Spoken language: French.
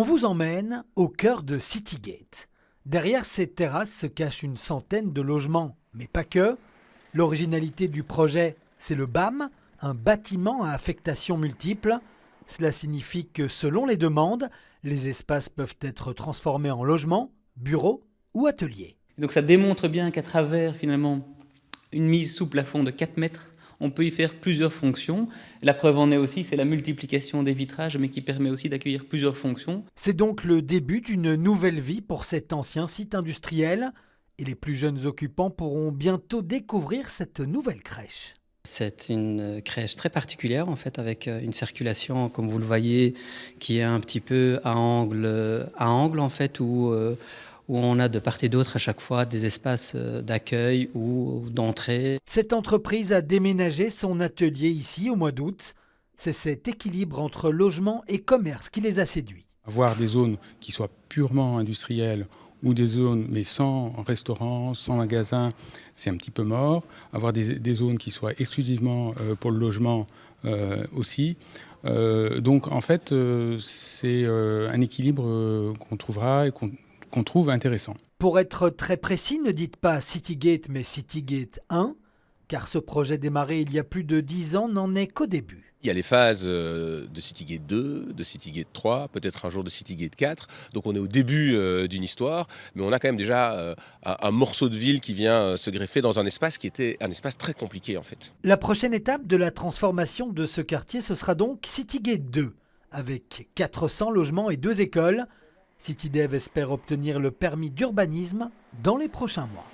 On vous emmène au cœur de Citygate. Derrière ces terrasses se cache une centaine de logements, mais pas que. L'originalité du projet, c'est le BAM, un bâtiment à affectation multiple. Cela signifie que selon les demandes, les espaces peuvent être transformés en logements, bureaux ou ateliers. Donc ça démontre bien qu'à travers finalement une mise sous plafond de 4 mètres, on peut y faire plusieurs fonctions. La preuve en est aussi, c'est la multiplication des vitrages, mais qui permet aussi d'accueillir plusieurs fonctions. C'est donc le début d'une nouvelle vie pour cet ancien site industriel. Et les plus jeunes occupants pourront bientôt découvrir cette nouvelle crèche. C'est une crèche très particulière en fait, avec une circulation, comme vous le voyez, qui est un petit peu à angle en fait, où on a de part et d'autre à chaque fois des espaces d'accueil ou d'entrée. Cette entreprise a déménagé son atelier ici au mois d'août. C'est cet équilibre entre logement et commerce qui les a séduits. Avoir des zones qui soient purement industrielles ou des zones mais sans restaurant, sans magasin, c'est un petit peu mort. Avoir des zones qui soient exclusivement pour le logement aussi. Donc en fait, c'est un équilibre qu'on trouvera et qu'on trouve intéressant. Pour être très précis, ne dites pas Citygate mais Citygate 1, car ce projet démarré il y a plus de 10 ans n'en est qu'au début. Il y a les phases de Citygate 2, de Citygate 3, peut-être un jour de Citygate 4. Donc on est au début d'une histoire, mais on a quand même déjà un morceau de ville qui vient se greffer dans un espace qui était un espace très compliqué en fait. La prochaine étape de la transformation de ce quartier, ce sera donc Citygate 2, avec 400 logements et 2 écoles. Citydev espère obtenir le permis d'urbanisme dans les prochains mois.